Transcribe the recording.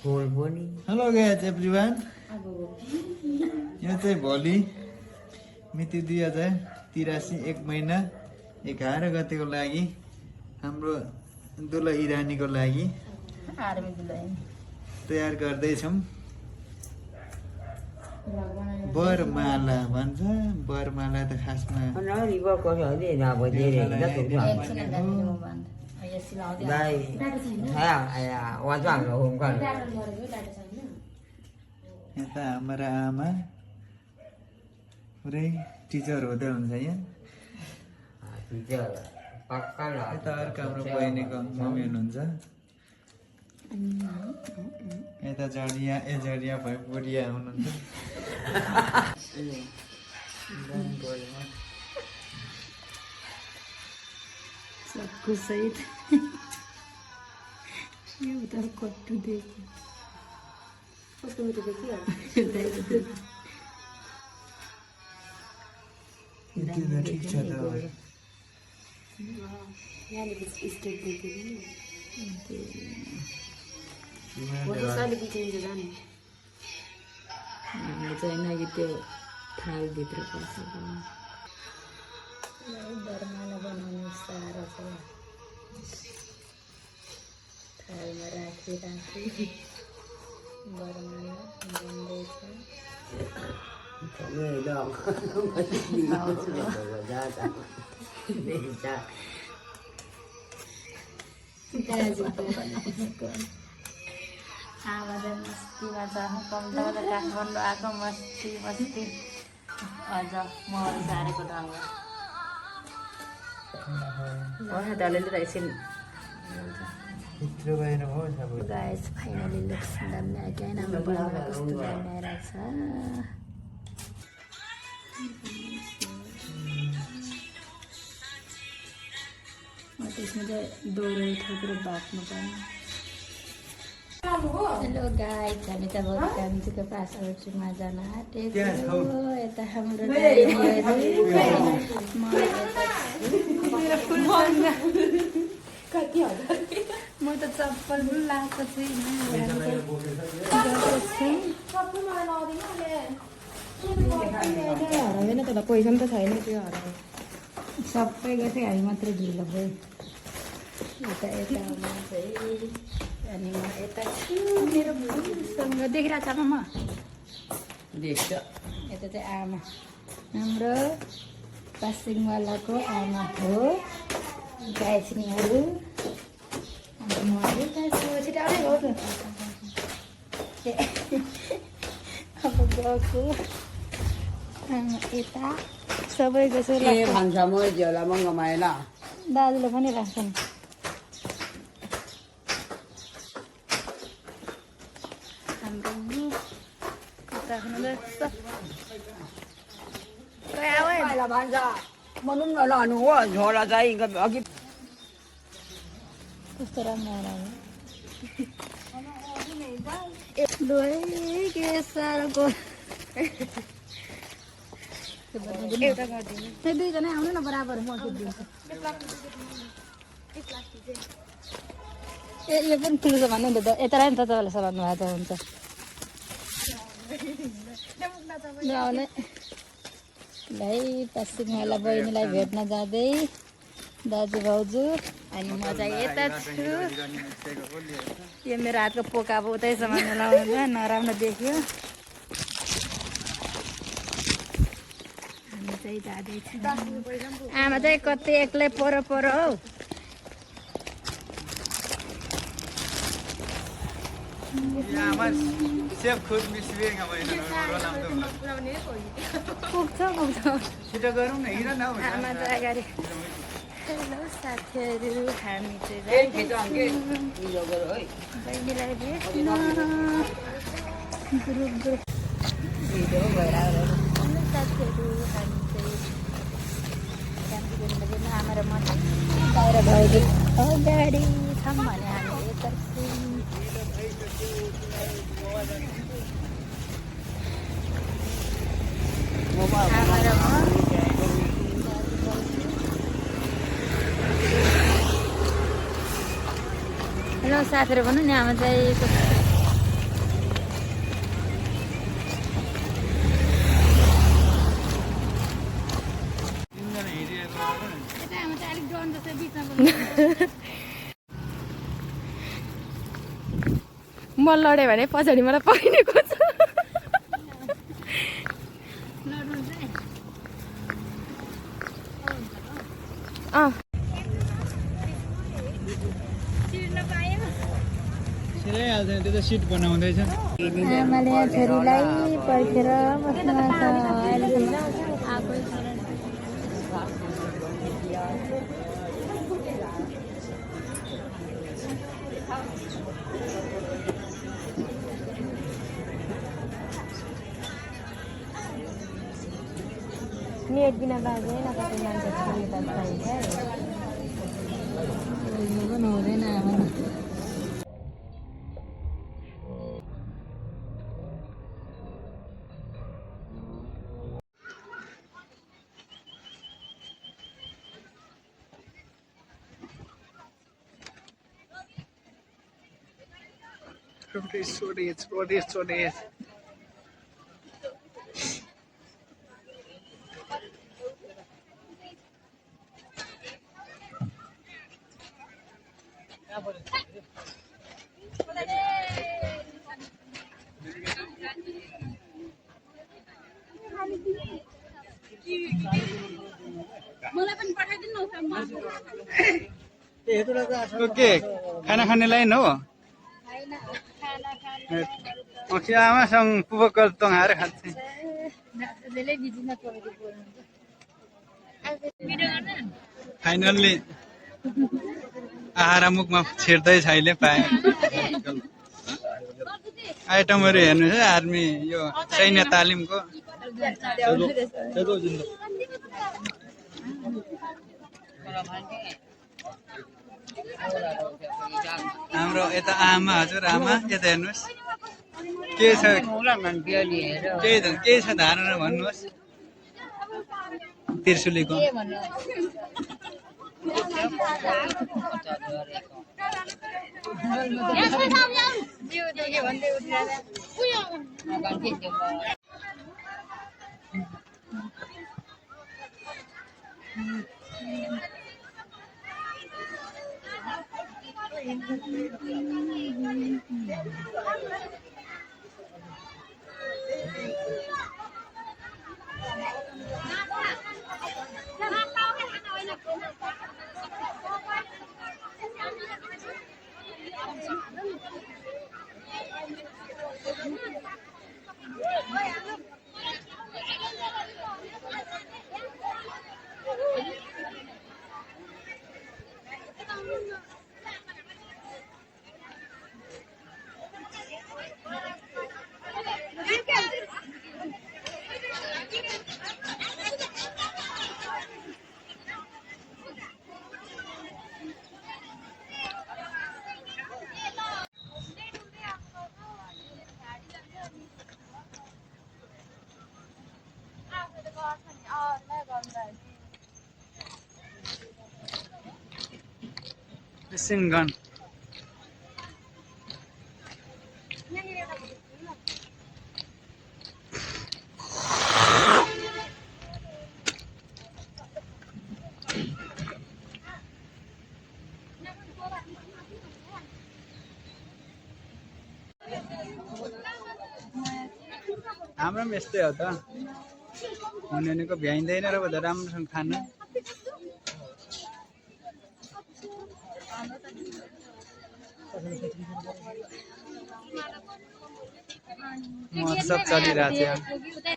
Hello guys everyone यहाँ चाहिँ भोलि मिति 2083 1 महिना 11 गतेको लागि हाम्रो दुला इरानीको लागि तयार गर्दैछौँ। बरमाला भन्छ। बरमाला त खासमा यता हाम्रा आमा पुरै टिचर हुँदै हुन्छ यहाँ। यता अर्को हाम्रो बहिनीको मम्मी हुनुहुन्छ। यता जडिया जडिया भयो बुढिया हुनुहुन्छ। सबको सहित ये उधर कट्टू देखो फोटो में तो देखिए इतना ठीक छ त यहाँ ले स्टेप देखिए वो तो साले पीछे से जाने ये चाहिँ ना कि त्यो थाल भित्र पर्छ बरमाला बनाउनु साह्रो छ। थालमा राखी बरमाला बन्दैछ। आमा चाहिँ मस्तीमा छ। कम्ता काठमाडौँ आएको मस्ती मस्ती अझ महल सारेको ढङ्ग गाइस फाइनली लुक्स दामी आयो। हाम्रो बरमाला कस्तो दामी आइरहेको छ। त्यसमा चाहिँ दौरा थपेर बाँच्नु पर्ने। हेलो गाइस हामी त कान्छीको पास आउटमा जान आँटेको। यता हाम्रो म त चप्पल पनि लाएको छुइनँ। हराएन त पैसा पनि त छैन त्यो हरायो। सबैको चाहिँ हामी मात्रै ढिलो भयो। यता यतामा चाहिँ अनि म यता छु मेरो भुइँसँग देखिरहेको छ आमा देख्छ। यता चाहिँ आमा हाम्रो पासिङवालाको आमा हो गाइसनीहरू। अन्त म यता छु छिटाउनै हो त अब गएको आमा यता सबैको छ दाजुले पनि राख्छन्। कस्तो राम्रो आयो के साह्रो दुईजना आउनु न बराबर म ए यो पनि ठुलो छ भन्नु नि त यता नि त तपाईँलाई सलाम भए त हुन्छ। भाइ पश्चिमवाला बहिनीलाई भेट्न जाँदै दाजु भाउजू अनि म चाहिँ यता छु। यो मेरो हातको पोका अब उतैसम्म लाउनु नराम्रो देख्यो। हामी चाहिँ जाँदैछु। आमा चाहिँ कति एक्लै पर हौ। पुग्छ छिटो गरौँ न हिँड न आमा त अगाडि। हेलो साथीहरू हामी चाहिँ बहिनीलाई भेट्न ग्रुप भिडियो भइरहेको साथीहरू हामी चाहिँ आमा र म बाहिर भाउजू अगाडि छौँ भने हामी यता आमा र म हेलो साथीहरू भन्नु नि आमा चाहिँ म लडेँ भने पछाडि मलाई पक्रिने खोज्छ। सिलाइहाल्छ त्यो त सिट बनाउँदैछ। आमाले छोरीलाई पर्खेर बस्नुमा छ अहिलेसम्म आएकै छैन। Ini Edwina Bagay, nakatunan sa Trinidad Tiger. Huwag naman. Storage. Okay खाना खाने लाइन हो आमासँग पुबकल तँगाएर खान्छ फाइनल्ली आहारा मुखमा छिर्दै छैन पाए आइटमहरु हेर्नु है आर्मी यो सैन्य तालिमको हाम्रो यता आमा हजुर आमा यता हेर्नुस् के छ के छ धारणा भन्नुहोस् त्रिशुलीको Machine gun. हाम्रो पनि यस्तै हो त हुनेको भ्याइँदैन र त राम्रोसँग खानु महोत्सव चलिरहेको थियो